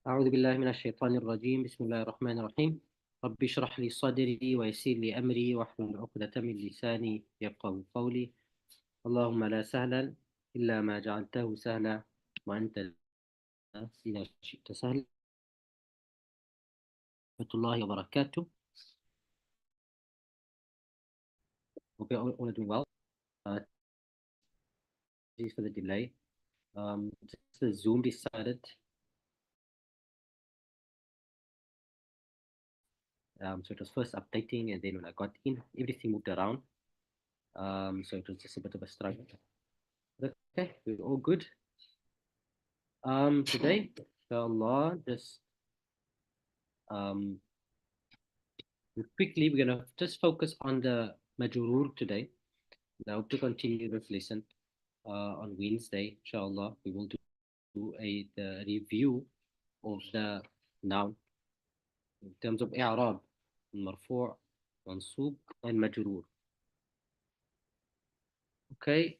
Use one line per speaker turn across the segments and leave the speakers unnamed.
أعوذ بالله من الشيطان الرجيم بسم الله الرحمن الرحيم رب اشرح لي صدري ويسر لي أمري واحلل عقدة من لساني يفقهوا قولي اللهم لا سهلا إلا ما جعلته سهلا وأنت إذا شئت سهلا ورحمة الله وبركاته. Hope you're all doing well. Apologies for the delay. The Zoom decided so it was first updating, and then when I got in, everything moved around. So it was just a bit of a struggle. But okay, we're all good. Today, inshallah, just um, quickly, we're gonna just focus on the Majroor today. Now to continue this lesson on Wednesday, inshallah, we will do the review of the noun in terms of i'rab, marfu', mansub, and majroor. Okay.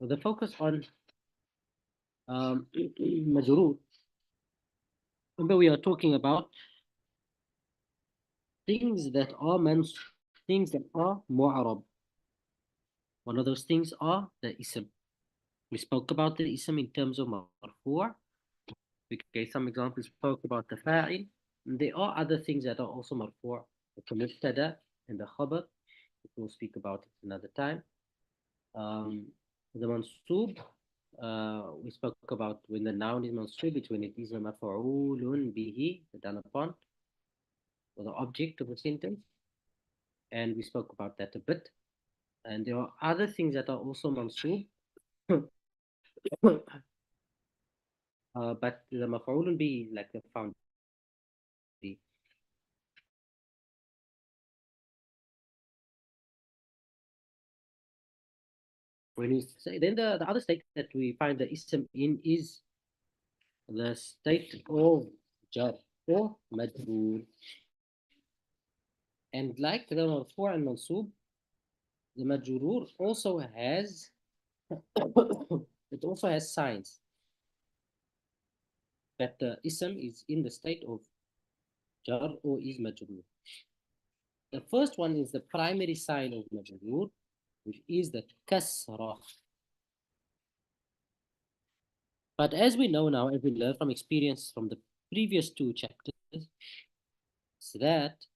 So the focus on majroor. Remember, we are talking about things that are things that are mu'arab. One of those things are the ism. We spoke about the ism in terms of marfu'. We gave some examples, spoke about the fa'il. There are other things that are also marfu', like the mubtada and the khabar. We'll speak about it another time. The mansub, we spoke about when the noun is mansub, it's when it is maf'ulun bihi, done upon, or the object of the sentence. And we spoke about that a bit. And there are other things that are also mansub, but the maf'ulun bihi, like the found. When we say, then the other state that we find the ism in is the state of jar or majroor. And like the marfu' and mansub, the majroor also has it also has signs that the ism is in the state of jar or is majroor. The first one is the primary sign of majroor, which is the kasra. But as we know now, as we learn from experience from the previous two chapters, is that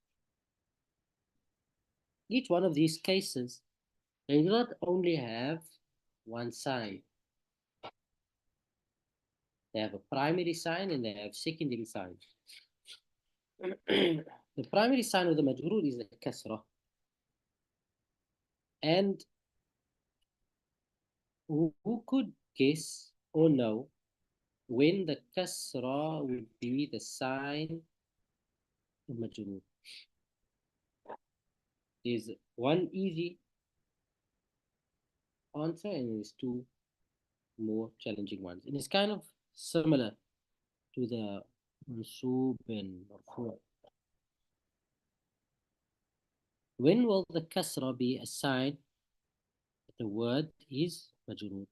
each one of these cases, they do not only have one sign. They have a primary sign and they have secondary signs. The primary sign of the majroor is the kasra. And who could guess or know when the kasra would be the sign of majroor? There's one easy answer and there's two more challenging ones. And it's kind of similar to the mansub and marfu'. When will the kasra be a sign that the word is majroor?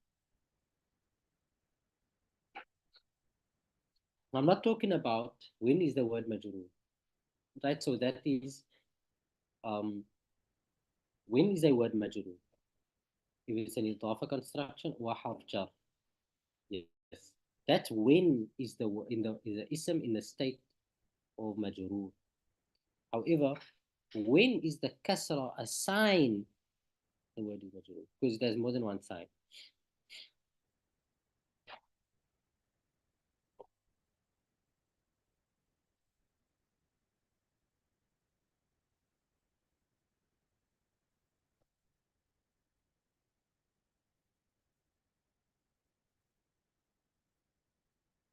I'm not talking about when is the word majroor, right? So that is when is a word majroor? If it's an idafa construction or harf jar. Yes. That's when is the ism in the state of majroor. However, when is the kasra a sign the word is majroor? Because there's more than one sign.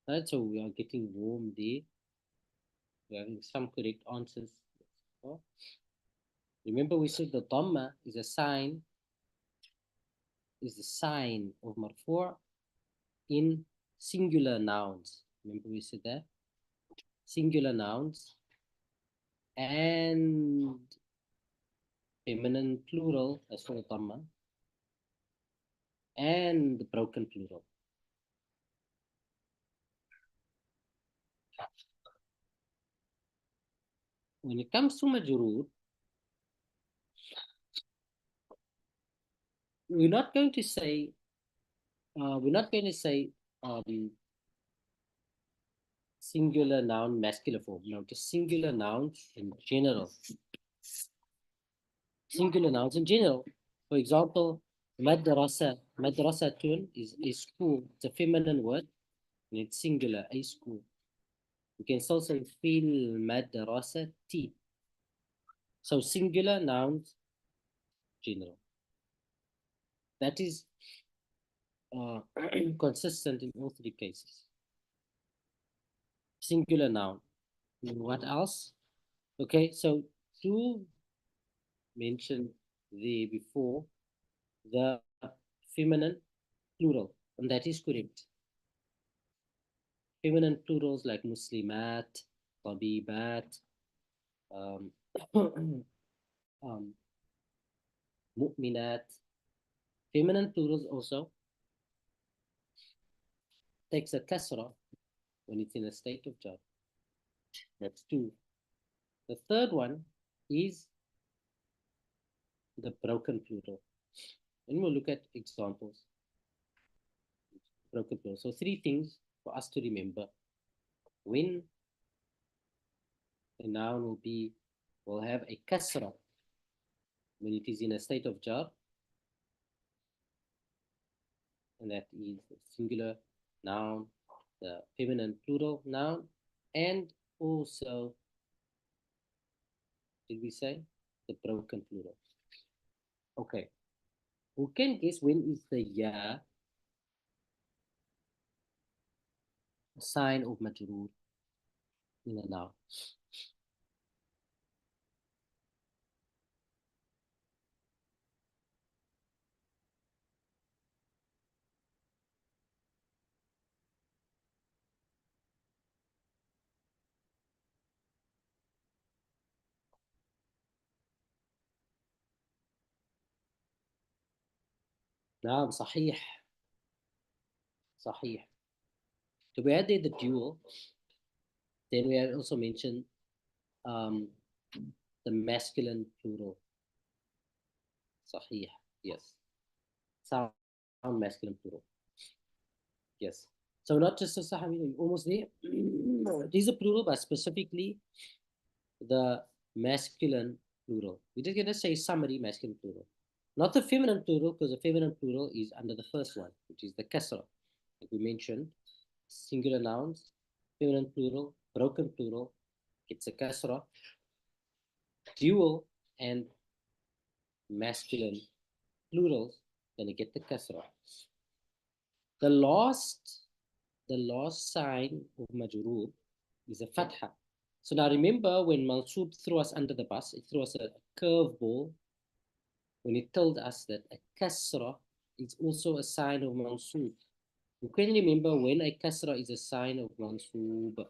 Right? So we are getting warm there. We're having some correct answers. Remember, we said the dhamma is a sign, is the sign of marfu' in singular nouns. Remember, we said that? Singular nouns and feminine plural as for dhamma. and the broken plural. When it comes to Majroor, we're not going to say we're not going to say singular noun masculine form. No, just singular nouns in general. Singular nouns in general. For example, madrasa. Madrasatun is a school. It's a feminine word and it's singular, a school. You can still say fil madrasati. So singular nouns general. That is uh, consistent in all three cases. Singular noun. What else? Okay, so to mention the before the feminine plural, and that is correct. Feminine plurals like muslimat, tabibat, um, um, mu'minat. Feminine plurals also takes a kasra when it's in a state of jar. That's two. The third one is the broken plural. And we'll look at examples. Broken plural. So three things for us to remember. When a noun will have a kasra when it is in a state of jar, and that is the singular noun, the feminine plural noun, and also, did we say, the broken plural? Okay. Who can guess when is the ya a sign of majroor in a noun? نعم صحيح صحيح. So we added the dual. Then we had also mentioned um, the masculine plural. صحيح. Yes. Sound masculine plural. Yes. So not just the Sahabi, almost there. These are plural, but specifically the masculine plural. We're just going to say summary masculine plural. Not the feminine plural, because the feminine plural is under the first one, which is the kasra. Like we mentioned, singular nouns, feminine plural, broken plural, it's a kasra, dual and masculine plurals, then you get the kasra. The last, the last sign of majroor is a fatha. So now remember when Mansub threw us under the bus, it threw us a curveball when it told us that a kasra is also a sign of Mansub. You can remember when a kasra is a sign of Mansub.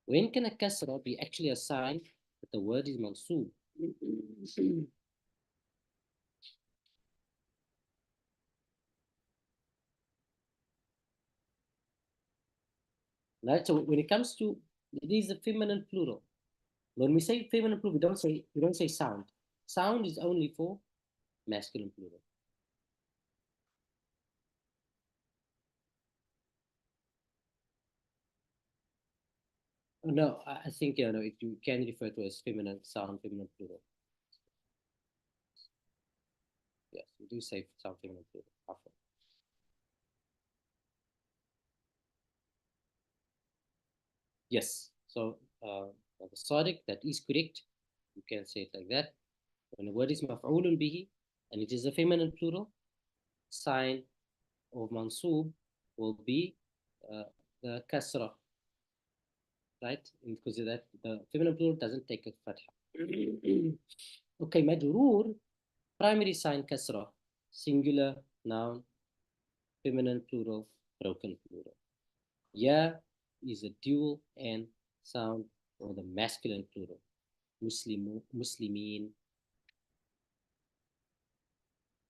When can a kasra be actually a sign that the word is Mansub? Right? So when it comes to, it is a feminine plural. When we say feminine plural, we don't say sound. Sound is only for masculine plural. No, I think you can refer to as feminine sound, feminine plural. Yes, we do say sound, feminine plural often. Yes. So the sadiq, that is correct. You can say it like that. When a word is maf'ulun bihi and it is a feminine plural, sign of mansub will be uh, the kasra, right? Because that the feminine plural doesn't take a fatha. Okay, majroor, primary sign kasra, singular noun, feminine plural, broken plural. Ya is a dual and sound or the masculine plural. Muslimu, Muslimin,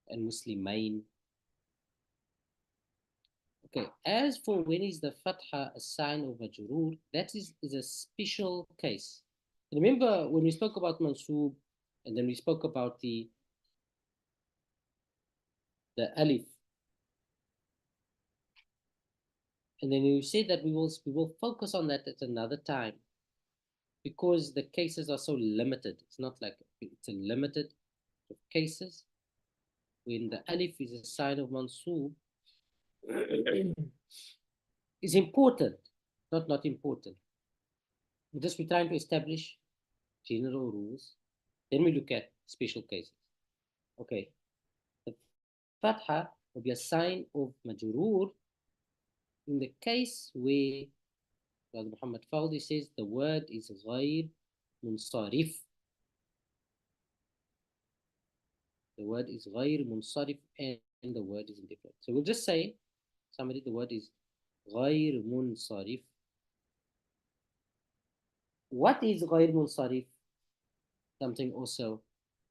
and Muslimain. Okay, as for when is the fatha a sign of majroor, that is a special case. Remember when we spoke about mansoob, and then we spoke about the alif, and then we said that we will focus on that at another time because the cases are so limited. It's not like it's a limited of cases when the alif is a sign of mansoob. Is important, not important. We're trying to establish general rules. Then we look at special cases. Okay, the fatha will be a sign of majroor in the case where Brother Muhammad Fawdi says the word is غير munsarif. The word is غير munsarif and the word is indifferent. So we'll just say somebody the word is غير munsarif. What is غير munsarif? Something also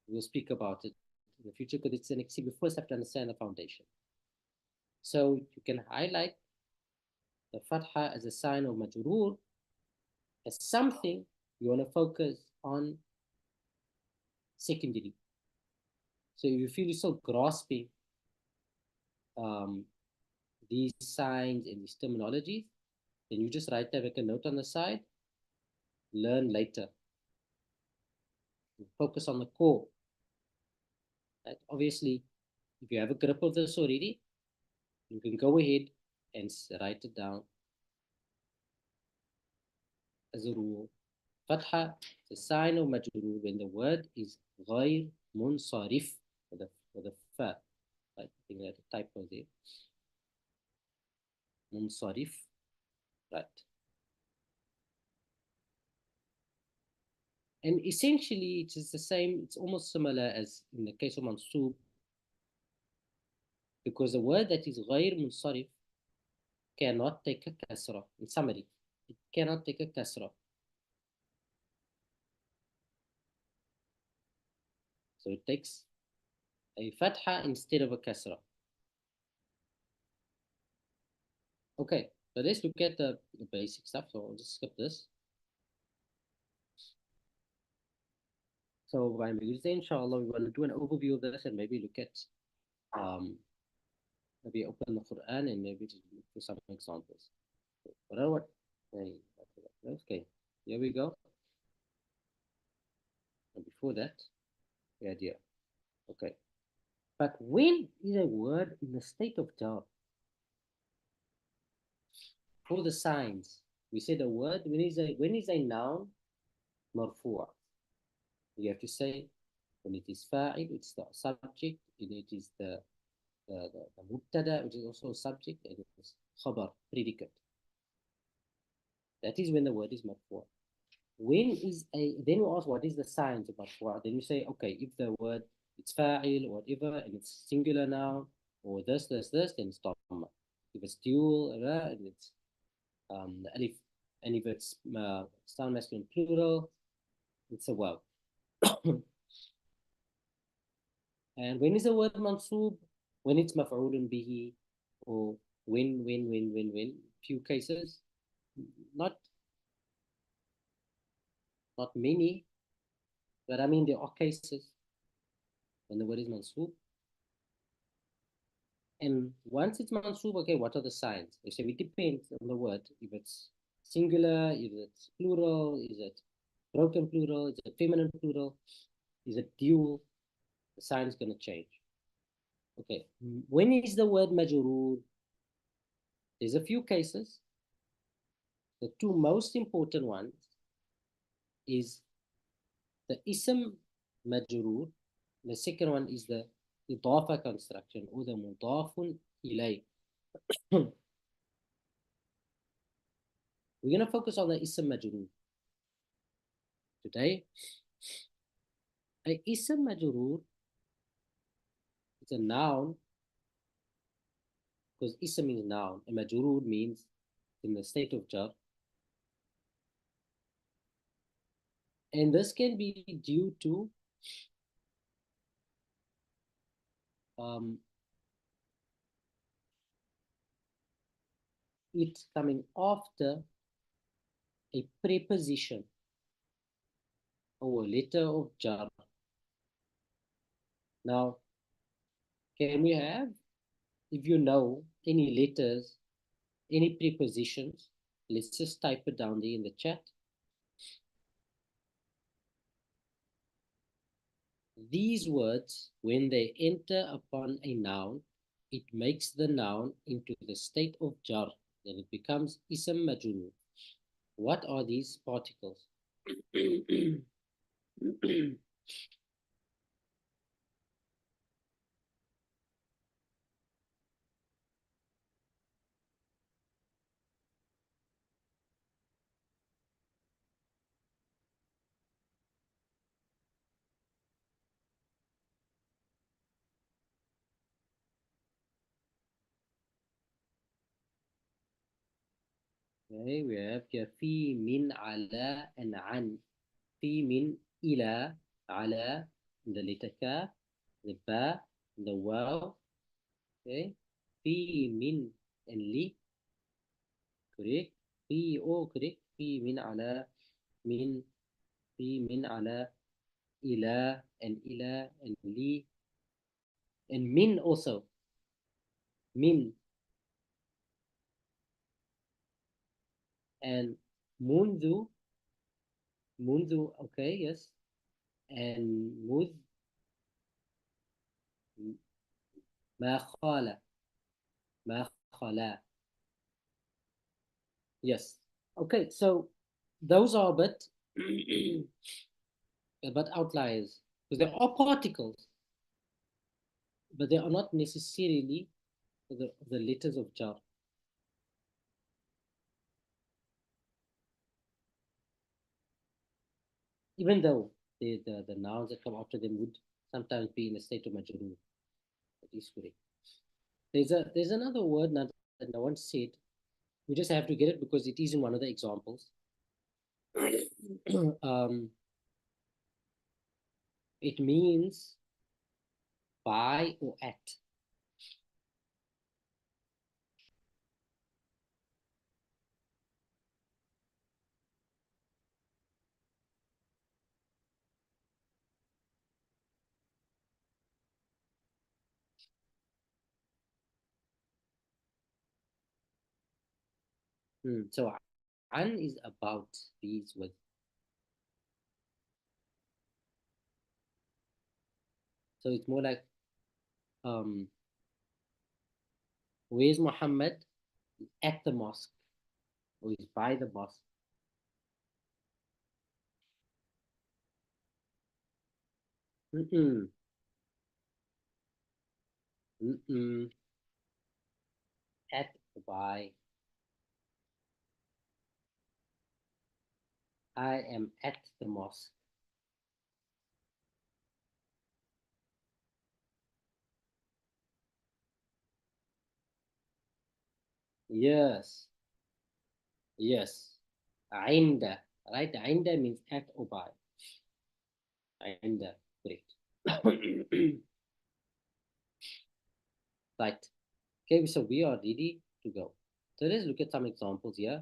we'll speak about it in the future because it's an example. We first have to understand the foundation. So you can highlight the fatha as a sign of majroor as something you want to focus on secondary. So if you feel you're still grasping um, these signs and these terminologies, then you just write there, make a note on the side, learn later. Focus on the core. Right? Obviously, if you have a grip of this already, you can go ahead and write it down as a rule. Fatha is a sign of majroor when the word is غير munsarif with the fa. I think that a typo there. Munsarif. Right. And essentially, it is the same, it's almost similar as in the case of mansoob, because the word that is غير munsarif cannot take a kasra. In summary, it cannot take a kasra. So it takes a fatha instead of a kasra. Okay, so let's look at the basic stuff. So I'll just skip this. So by Tuesday, inshallah, we will do an overview of this and maybe look at, maybe open the Quran and maybe look for some examples. Whatever. Okay, here we go. And before that, the idea. Okay. But when is a word in the state of jar? For the signs, we say the word when is a noun marfu'. You have to say when it is fa'il, it's the subject, and it is the mubtada, which is also a subject, and it is khabar, predicate. That is when the word is marfu'. When is a, then we ask what is the signs of marfu'. Then you say, okay, if the word it's fa'il or whatever, and it's singular noun, or this, then it's dhamma. If it's dual, and it's the alif, and if it's sound masculine plural, it's a waw. And when is the word mansoob? When it's maf'ulun bihi, or when. Few cases, not not many, but I mean there are cases when the word is mansoob. And once it's mansoob, okay, what are the signs? They say it depends on the word. If it's singular, if it's plural, is it broken plural, is it feminine plural, is it dual? The sign is going to change. Okay, when is the word majroor? There's a few cases. The two most important ones is the ism majroor. The second one is the idafa construction or the mudafun ilay. We're going to focus on the ism majroor today. A ism majroor is a noun because ism means noun and majroor means in the state of jar. And this can be due to um, It's coming after a preposition or a letter of jar. Now, can we have, if you know any letters, any prepositions, let's just type it down there in the chat. These words, when they enter upon a noun, it makes the noun into the state of jar. Then it becomes ism majroor. What are these particles? Okay, we have here في من على and عن. في من إلى على, the letter K, the ba, the wow. Okay. في من and li, correct. في correct. في من على من. في من على إلى and إلى and li and min also. Min and منذ. منذ, okay, yes. And مذ, ما خال. ما خلا. Yes. Okay, so those are a bit, but outliers because there are particles, but they are not necessarily the letters of jar. Even though the nouns that come after them would sometimes be in a state of majroor. That is correct. There's another word now that no one said. We just have to get it because it is in one of the examples. um, it means by or at. So an is about these with. So it's more like um, where's Muhammad? At the mosque, or he's by the mosque. Mm-mm, mm-mm. At by. I am at the mosque. Yes, yes. Ainda, right? Ainda means at or by. Ainda, correct. Right. Okay, so we are ready to go. So let's look at some examples here.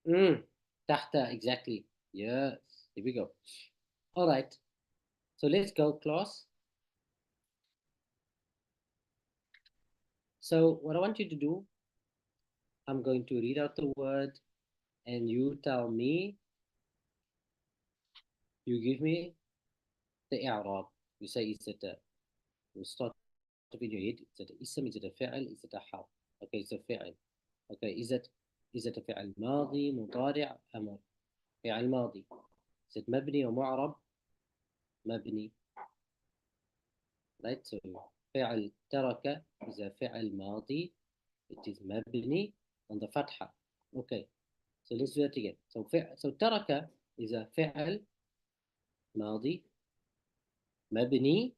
Tahta, exactly. Yes, here we go. All right. So let's go, class. So what I want you to do, I'm going to read out the word and you tell me, you give me the i'rab. You say, is it a, you start in your head, is it a ism, is it a fi'l, is it a harf? Okay, it's a fi'l. Okay, is it a فعل ماضي مضارع أمر؟ فعل ماضي. is it مبني ومعرب؟ مبني. right, so فعل ترك is a فعل ماضي, it is مبني on the فتحة. Okay, so let's do that again. So ترك is a فعل ماضي مبني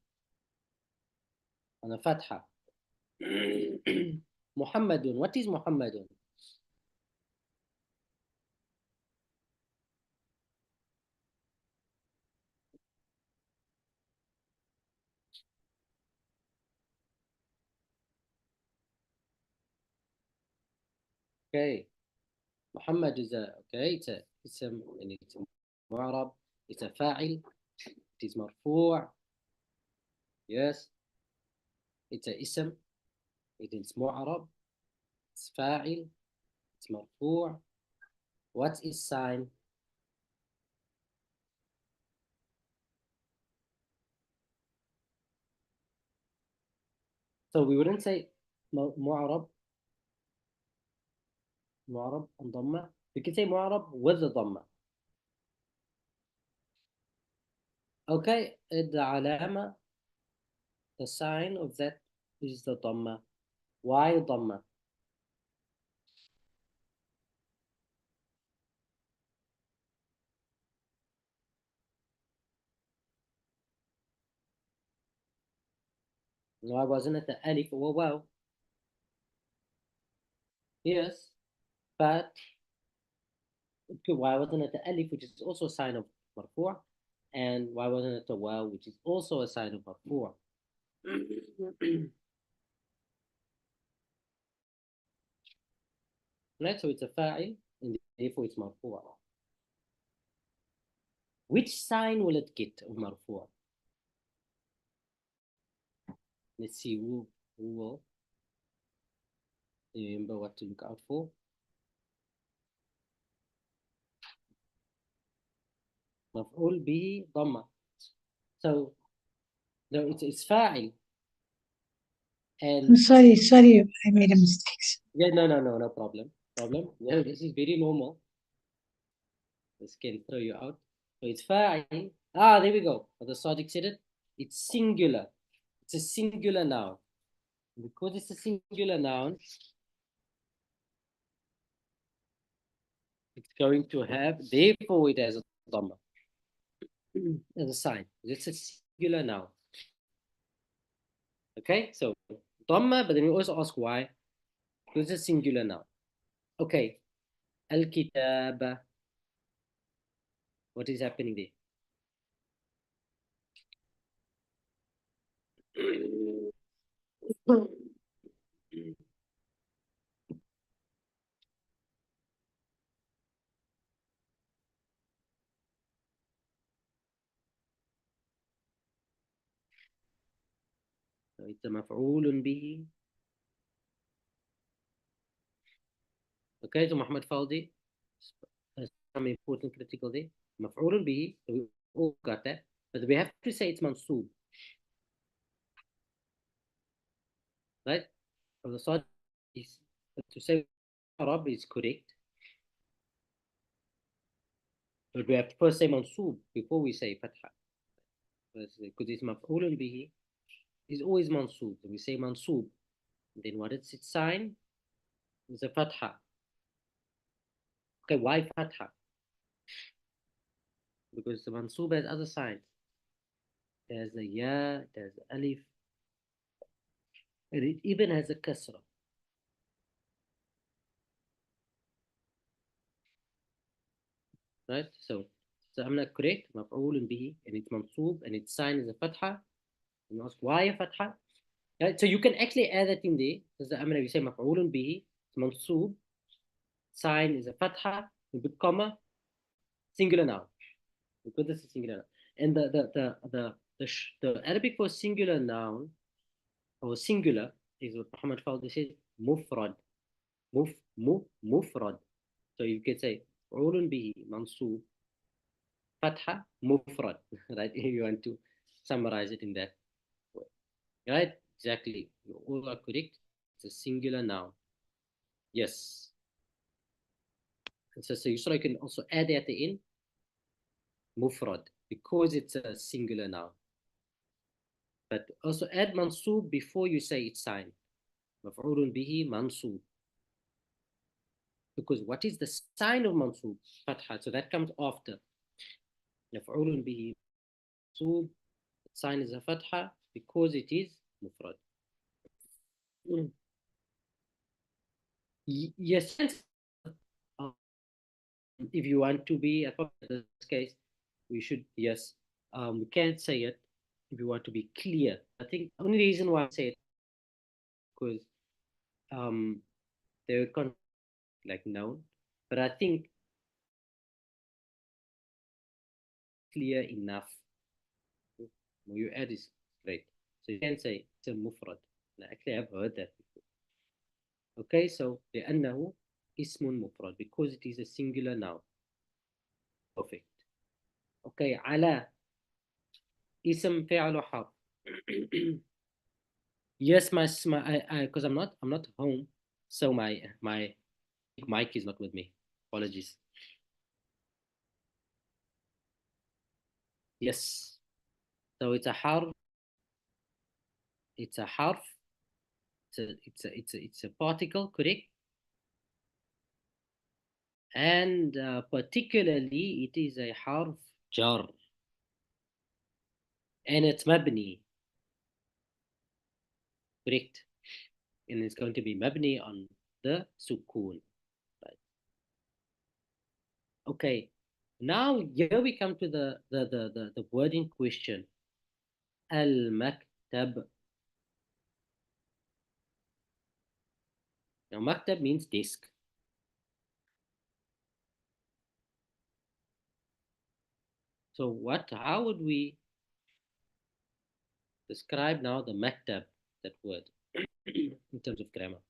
on a فتحة. محمد, what is محمد? Okay. Muhammad is it's a اسم and it's معرب. It's a فاعل. It is مرفوع. Yes. It's a اسم. It is معرب. It's فاعل. It's مرفوع. What's its sign? So we wouldn't say معرب and ضمة. We can say معرب with the ضمة. Okay. The علامة, the sign of that is the ضمة. Why ضمة? Why wasn't it the ألف or واو? Yes. But why wasn't it the alif, which is also a sign of marfu'? And why wasn't it the waw, which is also a sign of marfu'? Right, so it's a fa'il, and therefore it's marfu'. Which sign will it get of marfu'? Let's see who will remember what to look out for. مفعول به ضمة. So no, it's fa'il.
I'm
And
sorry, I made a mistake.
yeah, no problem. Yeah, this is very normal. This can throw you out. So it's fa'il. Ah, there we go. The Sadiq said it. It's singular. It's a singular noun. Because it's a singular noun, it's going to have, therefore it has a dhamma as a sign. It's a singular noun. Okay, so dhamma, but then we also ask why. Because it's a singular noun. Okay, al-kitab. What is happening there? It's a مفعول به. Okay, so Muhammad Faldi has some important critical there. مفعول به, so we all got that. But we have to say it's mansoob. Right? From the side is to say Arab is correct. But we have to first say mansoob before we say fatha. Because it's maf'ulun bihi is always mansoob. We say mansoob. Then what is its sign? It's a fatha. Okay, why fatha? Because the mansoob has other signs. There's the ya, there's the alif, and it even has a kasra. Right? So I'm not correct. Maf'ulun bihi, and it's mansoob, and its sign is a fatha. And ask why a fatha? Right? So you can actually add that in there. Because the amr, you say maf'ulun bihi, it's mansoob, sign is a fatha, with comma, singular noun. Because this is singular noun. And the Arabic for singular noun or singular is what Muhammad Fawzi says, mufrad. Mufrad. So you can say ulun bihi mansoob fatha mufrad. Right? If you want to summarize it in that way. Right? Exactly. You all are correct. It's a singular noun. Yes. So you can also add at the end mufrad because it's a singular noun. But also add mansoob before you say its sign. مفعول به منصوب. Because what is the sign of mansoob? Fatha. So that comes after. مفعول به منصوب. The sign is a fatha because it is mufrad. Yes. If you want to be, in this case, we should, yes, we can't say it if you want to be clear. I think the only reason why I say it because they were like noun. But I think clear enough. You add is great. So you can say it's a mufrad. Actually, I've heard that before. Okay, so لأنه اسم مفرد because it is a singular noun. Perfect. Okay, على اسم فعل حرف. Yes, because I'm not home, so my mic is not with me. Apologies. Yes. So it's a harf, it's a particle, correct? And particularly it is a harf jar, and it's mabni, correct? And it's going to be mabni on the sukun, right? Okay. Now here we come to the word in question, al maktab. Now maktab means desk. So how would we describe now the maktab, that word, in terms of grammar?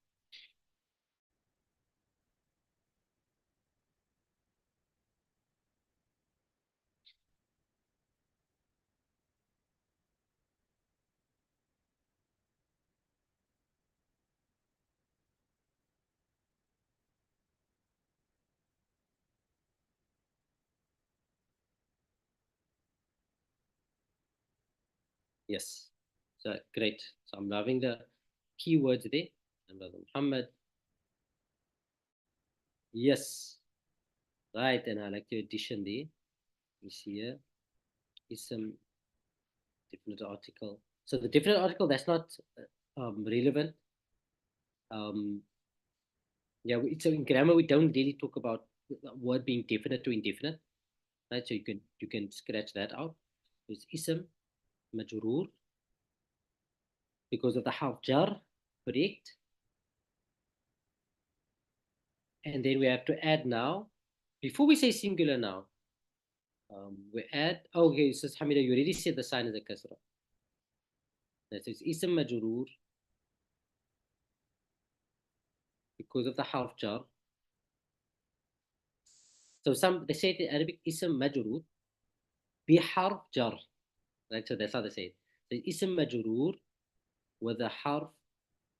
Yes. So great. So I'm loving the keywords there. And Brother Muhammad. Yes. Right. And I like your addition there. You see here is some definite article. So the definite article, that's not relevant. Um, yeah, so in grammar we don't really talk about the word being definite to indefinite, right? So you can scratch that out. It's ism majroor because of the harf jar, correct? And then we have to add now. Before we say singular now, we add. Oh, okay, says Hamida, you already said the sign is a kasra. That is ism majroor because of the harf jar. So some they say it in Arabic ism majroor بحرف jar. Right, so that's how they say it. So ism majroor with a harf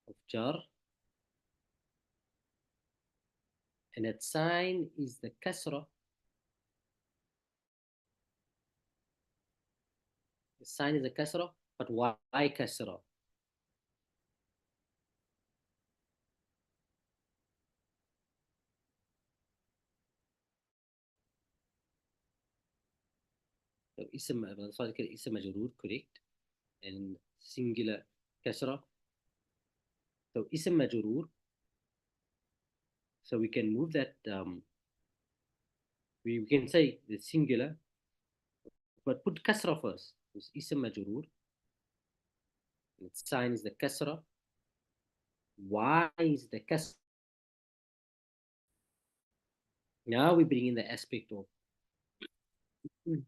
of jar, and its sign is the kasra. The sign is a kasra, but why kasra? So ism majroor, correct, and singular kasra. So ism majroor. So we can move that. We can say the singular, but put kasra first. It's ism majroor. Its sign is the kasra. Why is the kasra? Now we bring in the aspect of the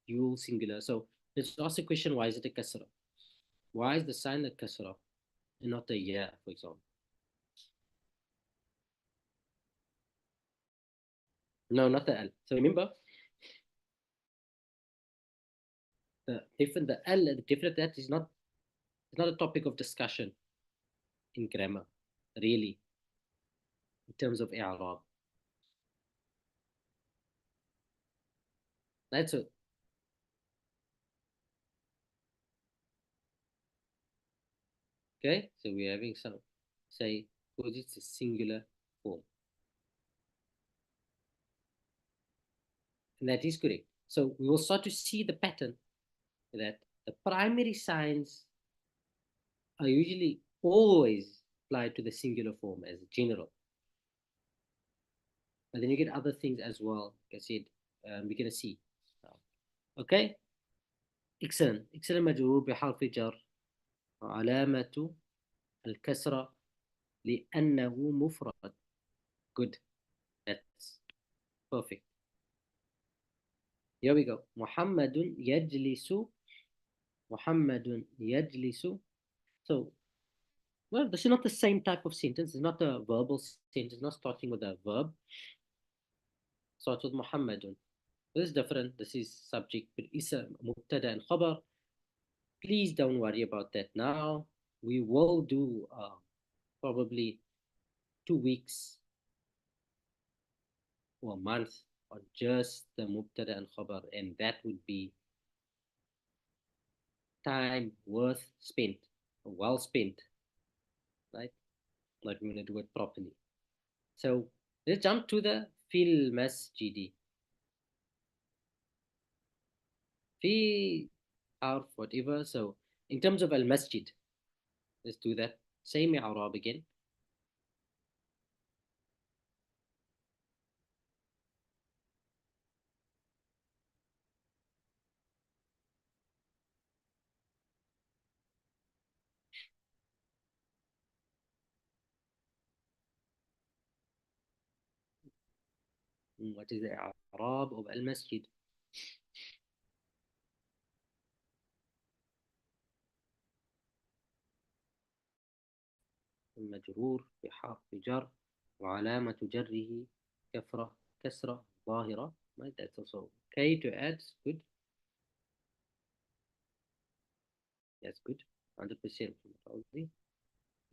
dual singular. So let's ask the question: why is it a kasra? Why is the sign the kasra and not the ya, for example? No, not the al. So remember, the different that is not, it's not a topic of discussion in grammar, really, in terms of i'rab. That's it. Okay, so we're having some say because it's a singular form, and that is correct. So we will start to see the pattern that the primary signs are usually always applied to the singular form as general. But then you get other things as well. Like I said, we're going to see. Okay. excellent. excellent. مجرور بحرف جر علامة الكسرة لأنه مفرد. Good. That's perfect. Here we go. Muhammadun yajlisu. Muhammadun yajlisu. So, well, this is not the same type of sentence. It's not a verbal sentence, not starting with a verb. Starts with Muhammadun. This is different. This is subject, but isa, mubtada, and khabar. Please don't worry about that now. We will do probably 2 weeks or a month on just the mubtada and khabar, and that would be time worth spent, well spent, right? Like we're gonna do it properly. So let's jump to the fil masjidi. Fi or whatever. So in terms of al masjid, let's do that. Same i'rab again. What is the i'rab of al masjid? مجرور بحرف جر وعلامة جره كسرة ظاهرة. Right, that's also okay to add. Good. That's good. 100% قصدي.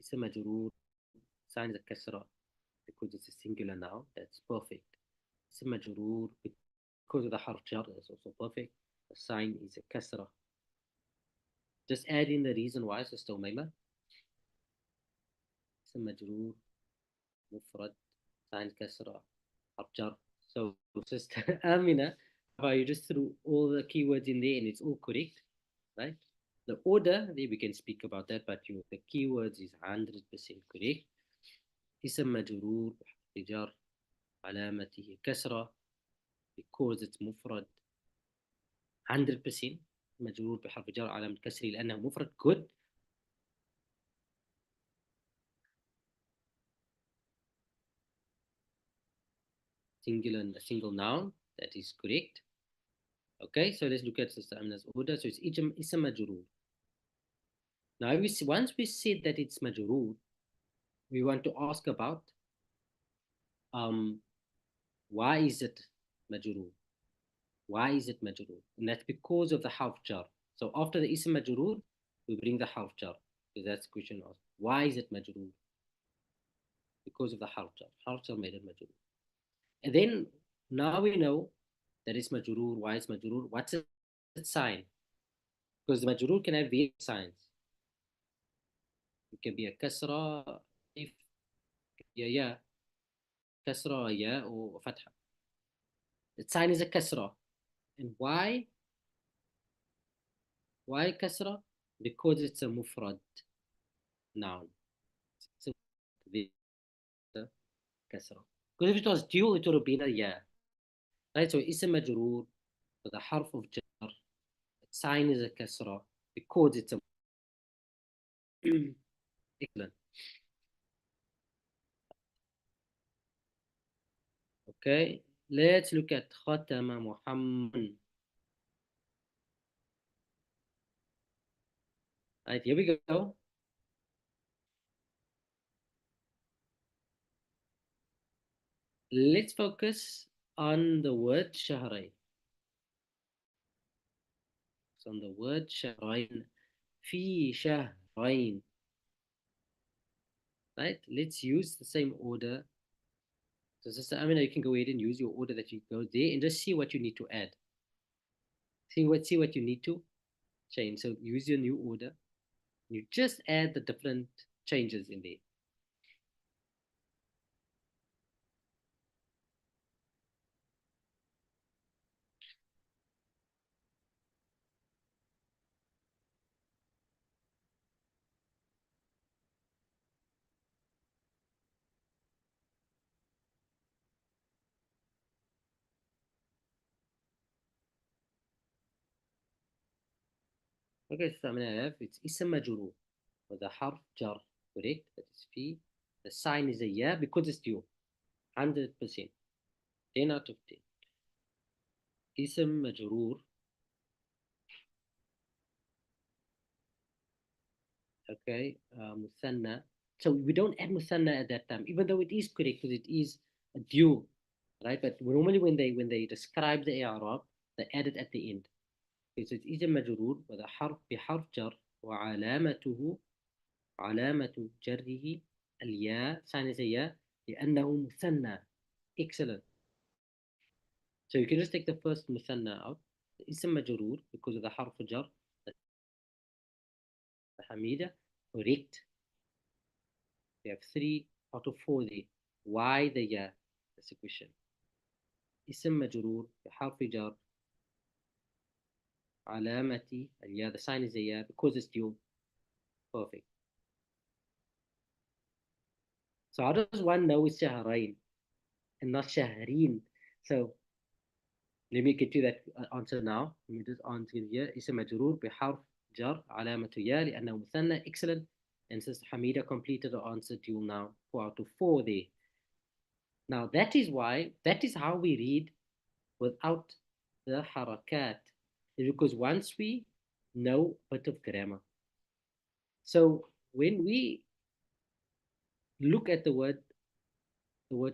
اسم مجرور sign the كسرة because it's a singular noun. That's perfect. اسم مجرور because of the حرف جر. That's also perfect. The sign is a كسرة. Just add in the reason why. Sister Umayma. اسم مجرور مفرد sign كسرة حرف جر. So Sister Amina, you just threw all the keywords in there and it's all correct, right? The order, we can speak about that, but the keywords is 100% correct. اسم مجرور بحرف جر علامته كسرة because it's مفرد 100% مجرور بحرف جر علامة كسره لأنه مفرد. good. single noun, that is correct. Okay, so let's look at Sister Amina's order. So it's اسم مجرور. Now once we said that it's majroor, we want to ask about why is it majroor? Why is it majroor? And that's because of the harf jar. So after the ism majroor, we bring the harf jar. Because that's the question asked. Why is it majroor? Because of the harf jar. Harf jar made it majroor. And then now we know that it's majroor. Why it's majroor? What's its sign? Because the majroor can have various signs. It can be a kasra, if, yeah, kasra, yeah, or fatha. The sign is a kasra. And why? Why kasra? Because it's a mufrad noun. So the kasra. Because if it was dual, it would have been a yeah. Right? So ism majroor with a harf of jar. Sign is a kasra because it's a excellent. Okay. Let's look at Khatama Muhammad. Right, here we go. Let's focus on the word shahrain. So on the word shahrain. Fi shahrain. Right? Let's use the same order. So Sister Amina, you can go ahead and use your order that you go there and just see what you need to add. See what you need to change. So use your new order. You just add the different changes in there. Okay, so I'm gonna have it's ism majrur with a harf jar, correct? That is fi. The sign is a yeah because it's due. 100%. 10 out of 10. اسم مجرور. Okay, مثنى. So we don't add مثنى at that time, even though it is correct because it is a dual, right? But normally when they describe the i'rab, they add it at the end. Okay, so it is a مجرور وهذا حرف بحرف جر وعلامته علامة جره الياء sign is a ياء لأنه مثنى. Excellent. So you can just take the first مثنى out. اسم مجرور because of the حرف جر. حميدة correct. We have 3 out of 4 there. Why the ياء? That's the question. اسم مجرور بحرف جر علامة الياء. The sign is a ياء because it's dual. Perfect. So how does one know it's شهرين and not شهرين? So let me get you that answer now. Let me just answer here. اسم مجرور بحرف جر علامة ياء لأنه مثنى. Excellent. And since Hamida completed the answer dual now, 4 out of 4 there. Now that is how we read without the harakat. Because once we know a bit of grammar. So when we look at the word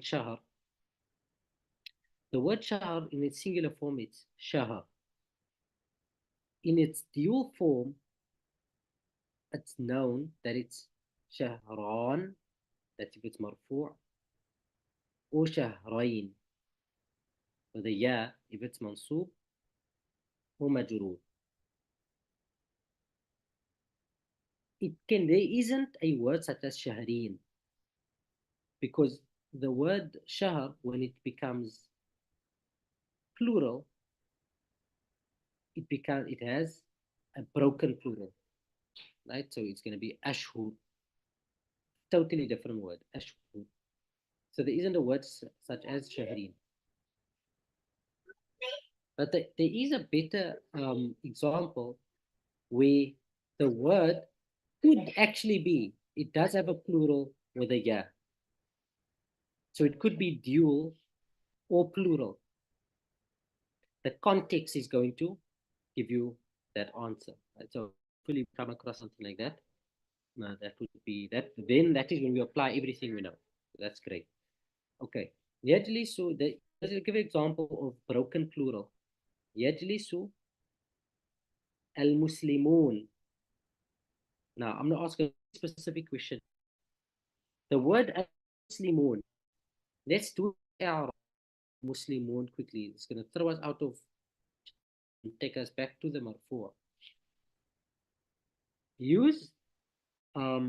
shahar, the word shahar in its singular form it's shahar. In its dual form, it's known that it's shahran, that's if it's marfu', or shahrain, with a ya if it's mansub, or majroor. There isn't a word such as shahrin, because the word shahr, when it becomes plural, it has a broken plural, right? So it's going to be ashhur, totally different word, ashhur. So there isn't a word such as shahrin. But there is a better example where the word could actually be, it does have a plural with a ya. So it could be dual or plural. The context is going to give you that answer. Right? So hopefully you come across something like that. That would be that. Then that is when we apply everything we know. That's great. Okay. Yajlisu, let's give an example of broken plural. Yajlisu al-Muslimun. Now I'm going to ask a specific question. The word al-Muslimun. Let's do our Muslimun quickly. It's going to throw us out of and take us back to the marfu'. Use a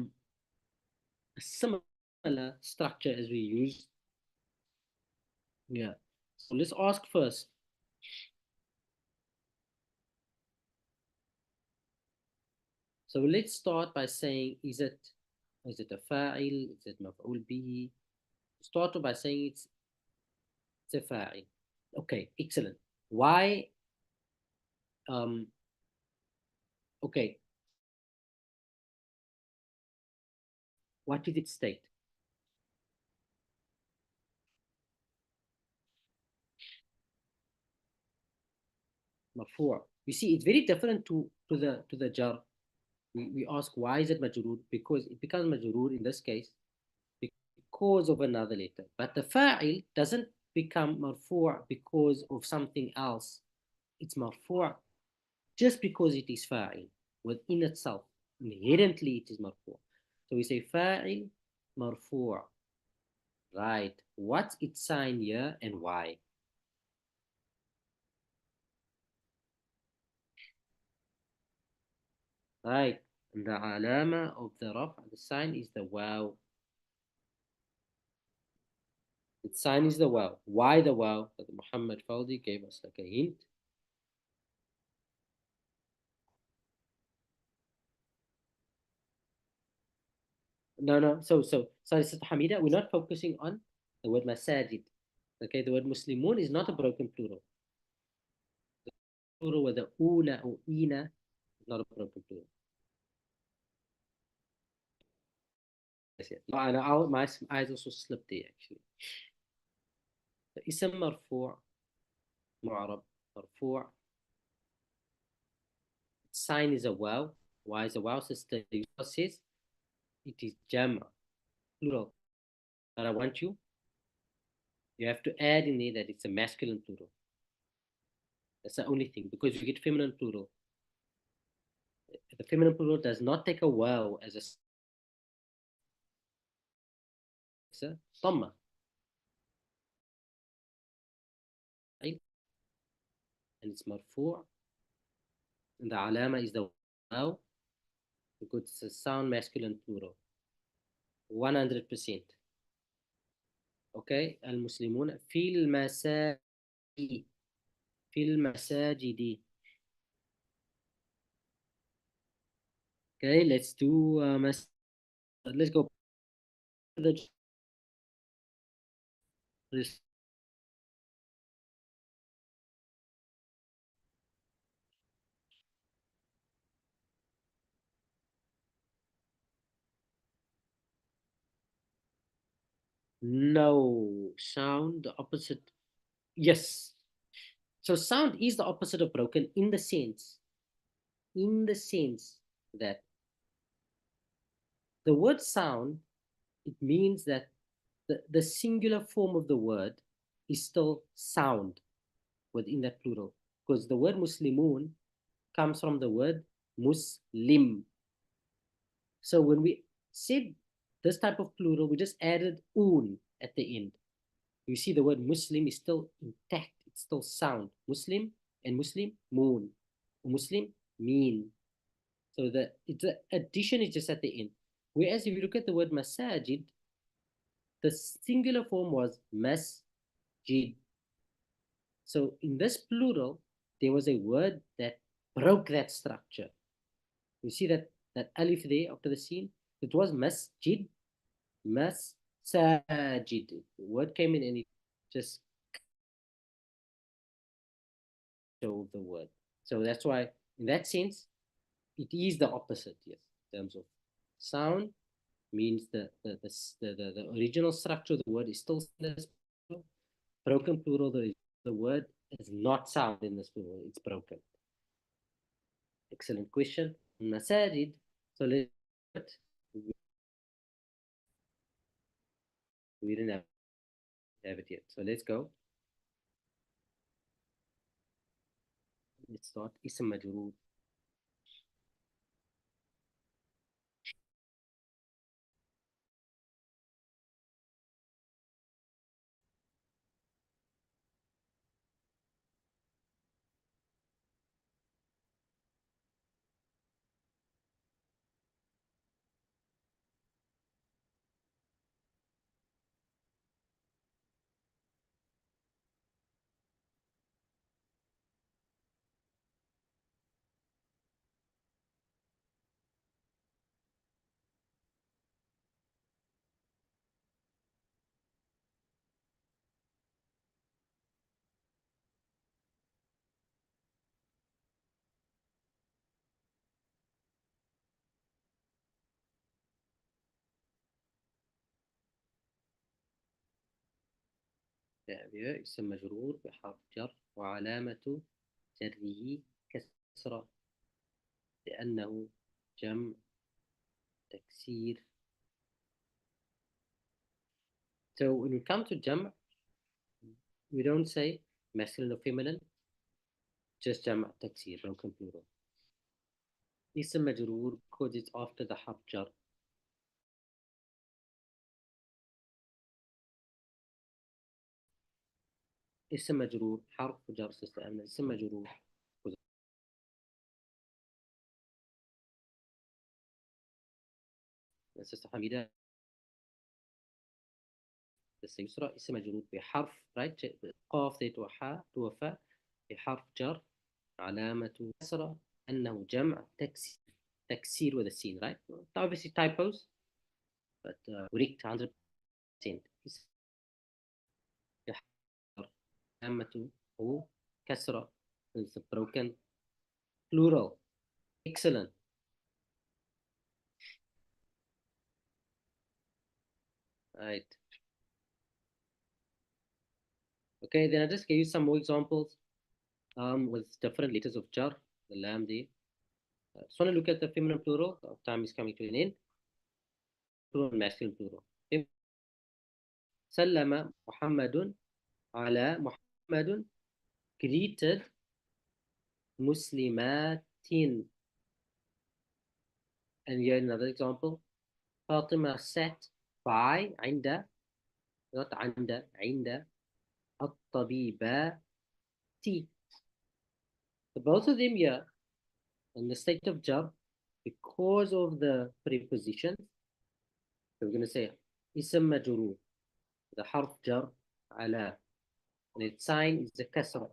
similar structure as we used. Yeah. So let's ask first. So let's start by saying, is it a fa'il? Is it maf'ul bihi? Start by saying it's a fa'il. Okay, excellent. Why? Okay. What did it state? Marfu'. You see, it's very different to the jar. We ask why is it majroor? Because it becomes majroor in this case because of another letter. But the fa'il doesn't become marfu' because of something else. It's marfu' just because it is fa'il within itself. Inherently, it is marfu'. So we say fa'il marfu'. Right. What's its sign here and why? Right. And the alama of the raf, the sign is the waw. The sign is the waw. Why the waw? That Muhammad Faldi gave us like a hint. No. Sorry, Sister Hamida, we're not focusing on the word masajid. Okay, the word Muslimun is not a broken plural. The plural with the una or ina is not a broken plural. Yes. My eyes also slipped there actually. اسم مرفوع معرب مرفوع. Sign is a wow. Why is a wow? Sister says it is jam plural. But I want you have to add in there that it's a masculine plural. That's the only thing, because you get feminine plural. The feminine plural does not take a wow as a dhamma. Right? And it's marfu', and the alama is the wow, because it's a sound masculine plural. 100%. Okay, المسلمون في المساجد. في المساجد. Okay, let's do let's go. No, sound the opposite. Yes. So sound is the opposite of broken in the sense that the word sound, it means that the singular form of the word is still sound within that plural. Because the word Muslimun comes from the word Muslim. So when we said this type of plural, we just added un at the end. You see the word Muslim is still intact, it's still sound. Muslim and Muslim, moon. Muslim, mean. So the addition is just at the end. Whereas if you look at the word masajid, the singular form was masjid. So in this plural, there was a word that broke that structure. You see that alif there after the scene? It was masjid, masajid. The word came in and it just showed the word. So that's why, in that sense, it is the opposite, yes, in terms of sound means the original structure of the word is still broken plural. The word is not sound in this plural, it's broken. Excellent question. Masajid. So let's, we didn't have it yet. So let's go. Let's start. Ism Majroor. تابع اسم مجرور بحرف جر وعلامة جره كسرة لأنه جمع تكسير. So when we come to jam, we don't say masculine or feminine, just jam taksir, broken plural. اسم مجرور because it's after the حرف جر. اسم مجرور حرف جر استعمال اسم مجرور. Sister Hamida, Sister Yusra, اسم مجرور بحرف right قاف ذات وحاء وفاء بحرف جر علامة كسرة أنه جمع تكسير with a scene, right? Obviously typos, but correct 100%. علامة هو كسرة is broken plural. Excellent. Right. Okay, then I just gave you some more examples with different letters of jar, the lam there. Just want to look at the feminine plural. Time is coming to an end. Plural and masculine plural. سلم محمد على محمد greeted مسلمات. And here another example. فاطمة sat by عند not عند الطبيبات. So both of them here in the state of jar because of the preposition. So we're going to say اسم مجرور, the حرف جر على, and its sign is the kasra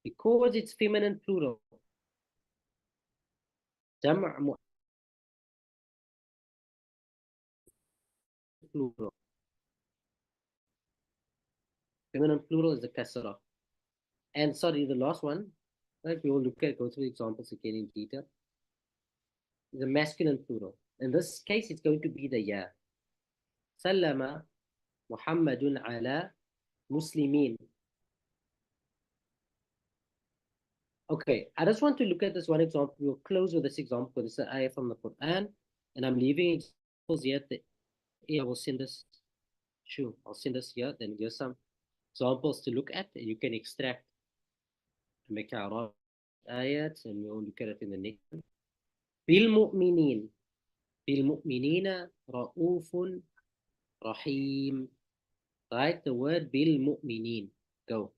because it's feminine plural. جمع plural. Feminine plural is the kasra. And sorry, the last one, right, we will go through the examples again in detail. The masculine plural. In this case, it's going to be the ya. سلم محمد على مسلمين. Okay, I just want to look at this one example. We'll close with this example because it's an ayah from the Quran, and I'm leaving examples here. I will send this. Sure, I'll send this here. Then here's some examples to look at, and you can extract, make ayats, and we'll look at it in the next one. بالمؤمنين بالمؤمنين رؤوف رحيم. Right, the word بالمؤمنين. Go.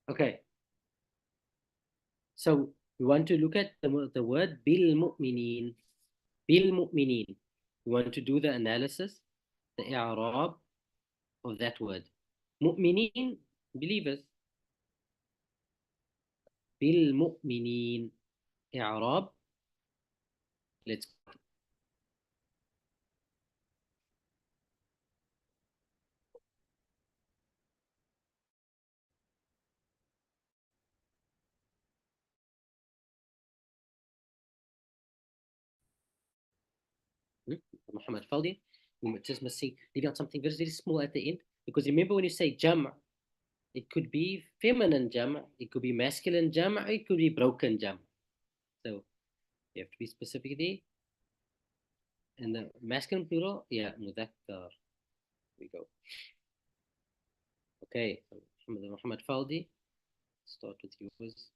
Okay, so we want to look at the word بالمؤمنين. بالمؤمنين. We want to do the analysis, the i'rab of that word. مؤمنين, believers. بالمؤمنين. i'rab. Let's Muhammad Faldi. Just must say, leave out something very, very small at the end. Because remember when you say jam', it could be feminine jam', it could be masculine jam', it could be broken jam'. So you have to be specific there. And the masculine plural, yeah, mudhakkar. We go. Okay, so Muhammad Faldi. Start with yours.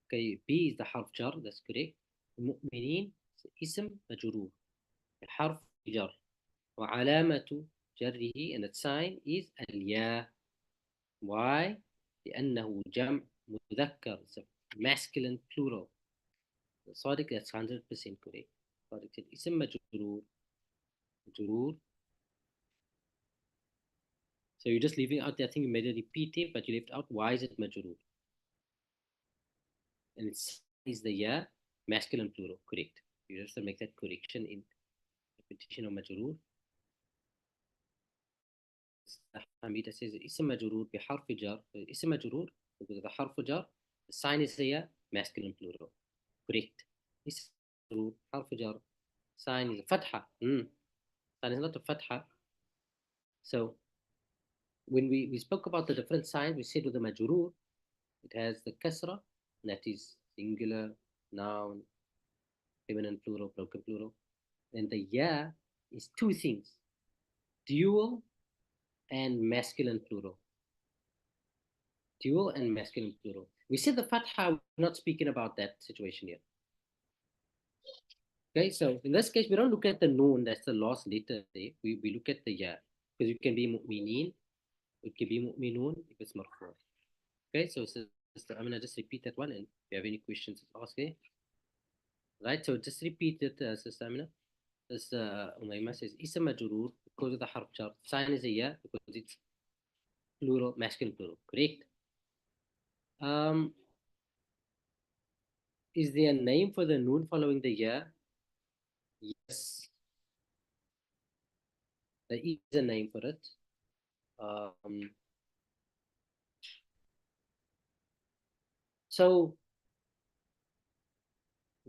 Okay, B is the harf jar, that's correct. المؤمنين اسم مجرور الحرف جر وعلامة جره and its sign is الياء. Why? لأنه جمع مذكر, it's a masculine plural. صادق, that's 100% correct. صادق اسم مجرور مجرور. So you're just leaving out, I think you made it repetitive, but you left out why is it مجرور. And it's is the ya, masculine plural, correct. You just have to make that correction in repetition of مجرور. Hamida says اسم مجرور بحرف جر. اسم مجرور because the حرف جر, the sign is here masculine plural, correct. اسم مجرور حرف جر, sign is فتحة. Sign is not a فتحة. So when we spoke about the different signs, we said with the majrur, it has the kasra, that is singular, noun, feminine plural, broken plural. And the ya is two things, dual and masculine plural. Dual and masculine plural. We said the fatha, we're not speaking about that situation here. Okay, so in this case, we don't look at the noon, that's the last letter there. We look at the ya. Because you can be mu'minin, it can be mu'minun if it's marfu. Okay, so sister, I'm gonna just repeat that one, and if you have any questions, ask there. Right, so just repeat it, sister Amina. As Umayma says, Ism Majroor because of the harf jar. Sign is a ya because it's plural, masculine plural. Correct. Um, is there a name for the noon following the ya? Yes, there is a name for it. Um, so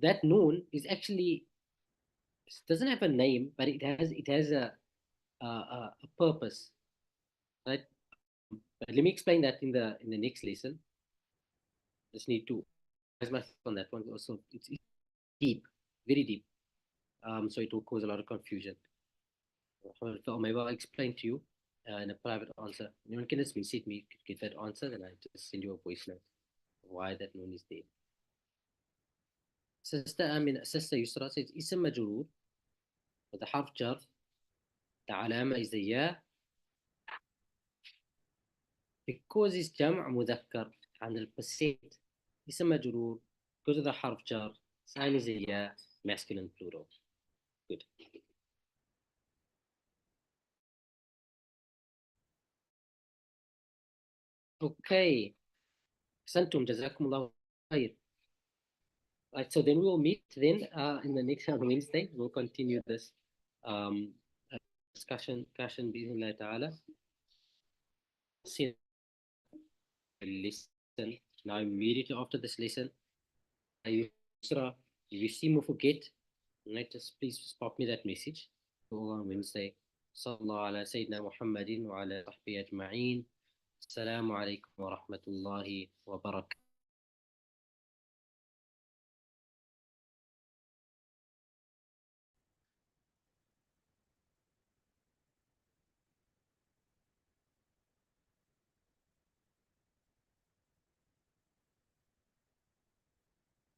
that noon is actually doesn't have a name, but it has a purpose, right? But let me explain that in the next lesson. Just need to as much on that one. Also, it's deep, very deep. So it will cause a lot of confusion. So maybe I'll explain to you in a private answer. You can just message me, get that answer, then I just send you a voice note of why that noon is there. Sister Yusra says اسم مجرور with the harf jar. The alama is the ya because it's جمع مذكر 100%. اسم مجرور because of the harf jar. Sign is a ya, masculine plural. Good. Okay. Santum, jazakumullah khair. Right, so then we'll meet then in the next Wednesday. We'll continue this um, discussion bismillah ta'ala. Listen. Now immediately after this lesson, if you seem to forget, right, just please pop me that message on Wednesday. Sallallahu ala Sayyidina Muhammadin wa ala sahbihi ajma'in. Assalamu alaikum wa rahmatullahi wa barakatuh.